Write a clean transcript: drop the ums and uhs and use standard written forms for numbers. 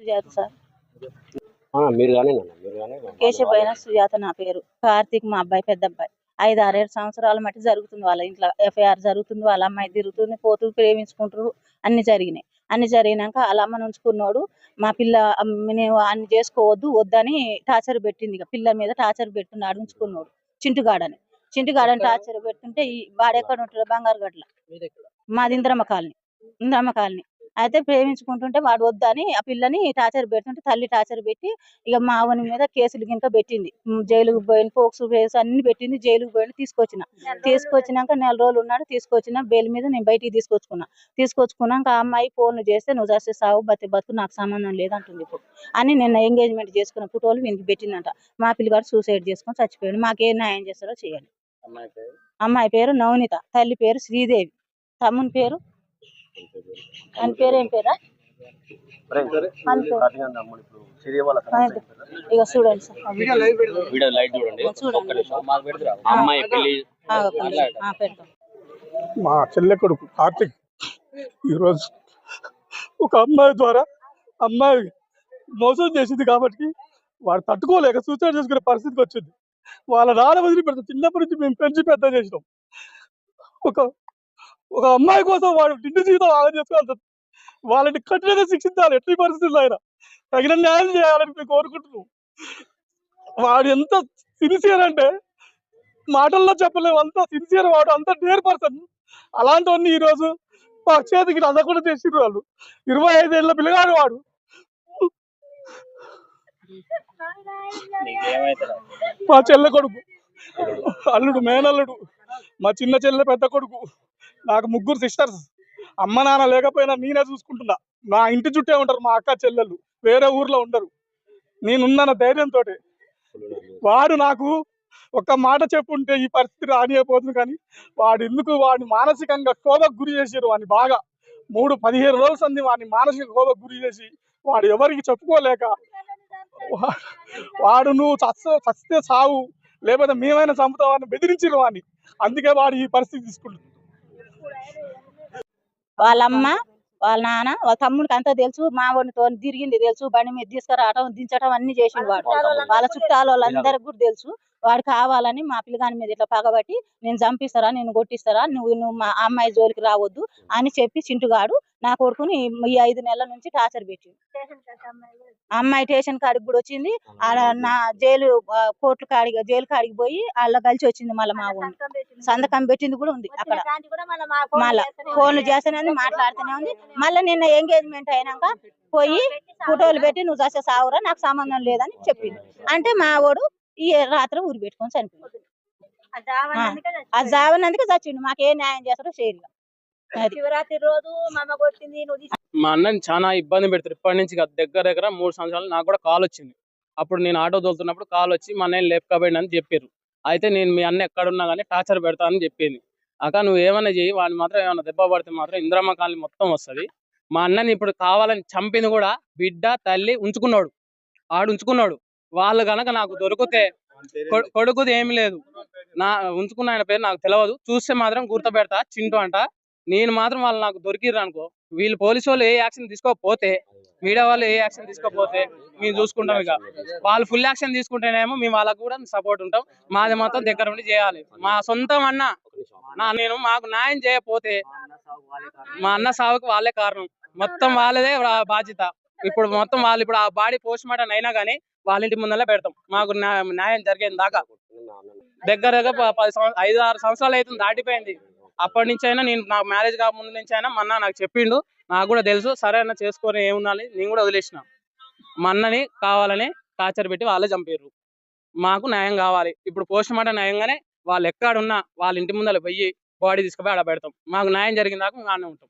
Sujatha sir. మీరు కేశవైన సుజాత నా పేరు. కార్తీక్ మా అబ్బాయి, పెద్ద అబ్బాయి. 5-6 సంవత్సరాల మట్టి జరుగుతుంది వాళ్ళ ఇంట్లో. ఎఫ్ఐఆర్ జరుగుతుంది, వాళ్ళ అమ్మాయి తిరుగుతుంది, పోతూ ప్రేమించుకుంటారు. అన్ని జరిగినాయి. అన్ని జరిగినాక వాళ్ళ అమ్మను ఉంచుకున్నాడు. మా పిల్ల నేను అన్ని చేసుకోవద్దు వద్దని టార్చర్ పెట్టింది. పిల్ల మీద టార్చర్ పెట్టున్నాడు, ఉంచుకున్నాడు. చింటుగాడని టార్చర్ పెడుతుంటే వాడెక్కడ ఉంటాడు? బంగారుగడ్ల. మాది ఇంద్రమ్మ కాలనీ. అయితే ప్రేమించుకుంటుంటే వాడు వద్దని ఆ పిల్లని టార్చర్ పెడుతుంటే తల్లి టార్చర్ పెట్టి ఇక మా అవని మీద కేసులు ఇంకా పెట్టింది. జైలుకు పోయిన పోక్స్ కేసు అన్ని పెట్టింది. జైలుకు పోయిన తీసుకొచ్చినాక 4 రోజులు ఉన్నాడు. తీసుకొచ్చిన బెయిల్ మీద నేను బయటికి తీసుకొచ్చుకున్నాక ఆ అమ్మాయి ఫోన్లు చేస్తే నువ్వు చేస్తే సాగు బతుకు నాకు సంబంధం లేదంటుంది ఇప్పుడు అని నిన్న ఎంగేజ్మెంట్ చేసుకున్న ఫోటోలు వీనికి పెట్టిందంట. మా పిల్లగాడు సూసైడ్ చేసుకుని చచ్చిపోయాడు. మాకేం న్యాయం చేస్తారో చేయాలి. అమ్మాయి పేరు నవనీత, తల్లి పేరు శ్రీదేవి, తమ్ముని పేరు అని పేరు ఏం పేరా ఇక చూడండి సార్. మా చెల్లె కొడుకు కార్తిక్ ఈరోజు ఒక అమ్మాయి ద్వారా అమ్మాయి మోసం చేసింది కాబట్టి వాడు తట్టుకోలేక సూసైడ్ చేసుకునే పరిస్థితికి వచ్చింది. వాళ్ళ నాన్న వదిలిపెడతాం. చిన్నప్పటి నుంచి మేము పెంచి పెద్ద చేసినాం. ఒక అమ్మాయి కోసం వాడు నిండు జీవితం ఆలోచన చేసుకోవాలి. వాళ్ళని కఠినంగా శిక్షించాలి. ఎట్టి పరిస్థితుల్లో అయినా తగిన న్యాయం చేయాలని మేము కోరుకుంటున్నాం. వాడు ఎంత సిన్సియర్ అంటే మాటల్లో చెప్పలేము. అంత సిన్సియర్ వాడు, అంత డేర్ పర్సన్. అలాంటివన్నీ ఈరోజు మా చేతికి అందకుండా చేసిర్రు వాళ్ళు. 25 ఏళ్ళ పిల్లగాడు వాడు. మా చెల్లె కొడుకు, అల్లుడు, మేనల్లుడు, మా చిన్న చెల్లె పెద్ద కొడుకు. నాకు 3 సిస్టర్స్. అమ్మ నాన్న లేకపోయినా నేనే చూసుకుంటున్నా. నా ఇంటి చుట్టే ఉంటారు మా అక్క చెల్లెళ్ళు, వేరే ఊర్లో ఉండరు. నేనున్న ధైర్యంతో వాడు నాకు ఒక్క మాట చెప్పుంటే ఈ పరిస్థితి రానియపోతుంది. కానీ వాడిని మానసికంగా క్షోభకు గురి చేసారు. వాడిని బాగా 15 రోజుల సంది వాడిని మానసిక క్షోభకు గురి చేసి వాడు ఎవరికి చెప్పుకోలేక వాడు నువ్వు చస్తే సావు లేకపోతే మేమైనా చంపుతామని బెదిరించారు వాడిని. అందుకే వాడు ఈ పరిస్థితి తీసుకుంటుంది. వాళ్ళమ్మ, వాళ్ళ నాన్న, వాళ్ళ తమ్ముడికి అంతా తెలుసు. మావాడితో తిరిగింది తెలుసు. బండి మీద తీసుకురావటం, దించడం అన్ని చేసిండు వాడు. వాళ్ళ చుట్టాల వాళ్ళందరికి కూడా తెలుసు. వాడు కావాలని మా పిల్లగాని మీద ఇట్లా పగబట్టి నేను చంపిస్తారా, నేను కొట్టిస్తారా, నువ్వు మా అమ్మాయి జోలికి రావద్దు అని చెప్పి చింటుగాడు నా కొడుకుని ఈ 5 నెలల నుంచి టార్చర్ పెట్టిండు. అమ్మాయి స్టేషన్ కాడికి కూడా వచ్చింది. నా జైలు కాడికి పోయి వాళ్ళ కలిసి వచ్చింది. మళ్ళీ మా ఊళ్ళో సంతకం పెట్టింది కూడా ఉంది. అక్కడ మళ్ళా ఫోన్లు చేస్తేనే మాట్లాడుతూనే ఉంది. మళ్ళీ నిన్న ఎంగేజ్మెంట్ అయినాక పోయి ఫోటోలు పెట్టి నువ్వు చేసే సావురా నాకు సంబంధం లేదని చెప్పింది. అంటే మా వాడు ఈ రాత్రి ఊరి పెట్టుకొని చనిపోయింది. ఆ జావనందుకే చచ్చిండు. మాకే న్యాయం చేస్తారో చేయరు. శివరాత్రి రోజు మా అన్నని చాలా ఇబ్బంది పెడతారు. ఇప్పటి నుంచి దగ్గర 3 సంవత్సరాలు. నాకు కూడా కాల్ వచ్చింది. అప్పుడు నేను ఆటో తోలుతున్నప్పుడు కాల్ వచ్చి మా అన్నయ్య లేపుకపోయింది అని చెప్పారు. అయితే నేను మీ అన్న ఎక్కడున్నా కానీ టార్చర్ పెడతా అని చెప్పింది. అక్క నువ్వు ఏమైనా చెయ్యి, వాడిని మాత్రం ఏమైనా దెబ్బ పడితే మాత్రం ఇంద్రమ్మ కాలనీ మొత్తం వస్తుంది. మా అన్నని ఇప్పుడు కావాలని చంపింది కూడా బిడ్డ తల్లి ఉంచుకున్నాడు. వాళ్ళు కనుక నాకు దొరికితే కొడుకుది ఏమి లేదు. నా ఉంచుకున్న ఆయన పేరు నాకు తెలియదు. చూస్తే మాత్రం గుర్తుపెడతా, చింటూ అంట. నేను మాత్రం వాళ్ళు నాకు దొరికిర్రు అనుకో, వీళ్ళు పోలీసు వాళ్ళు ఏ యాక్షన్ తీసుకోకపోతే, మీడియా వాళ్ళు ఏ యాక్షన్ తీసుకోకపోతే మేము చూసుకుంటాం. ఇక వాళ్ళు ఫుల్ యాక్షన్ తీసుకుంటేనేమో మేము వాళ్ళకు కూడా సపోర్ట్ ఉంటాం. మాది మొత్తం దగ్గర ఉండి చేయాలి. మా సొంతం అన్న మాకు న్యాయం చేయకపోతే మా అన్న సావుకి వాళ్ళే కారణం. మొత్తం వాళ్ళదే బాధ్యత. ఇప్పుడు మొత్తం వాళ్ళు ఇప్పుడు ఆ బాడీ పోస్ట్ మార్టం అయినా కానీ వాళ్ళ ఇంటి ముందర పెడతాం. మాకు న్యాయం జరిగేది దాకా దగ్గర 5-6 సంవత్సరాలు అవుతుంది, దాటిపోయింది. అప్పటి నుంచి అయినా నేను నాకు మ్యారేజ్ కాకముందు నుంచి అయినా మా అన్న నాకు చెప్పిండు. నాకు కూడా తెలుసు. సరే అన్న చేసుకొని ఏమున్నాలి, నేను కూడా వదిలేసిన. మా అన్నని కావాలని టార్చర్ పెట్టి వాళ్ళే చంపారు. మాకు న్యాయం కావాలి. ఇప్పుడు పోస్ట్ మార్టం న్యాయంగానే వాళ్ళు ఎక్కడున్నా వాళ్ళ ఇంటి ముందర పోయి బాడీ తీసుకుపోయి ఆడ పెడతాం. మాకు న్యాయం జరిగిన దాకా మేము ఆడనే ఉంటాం.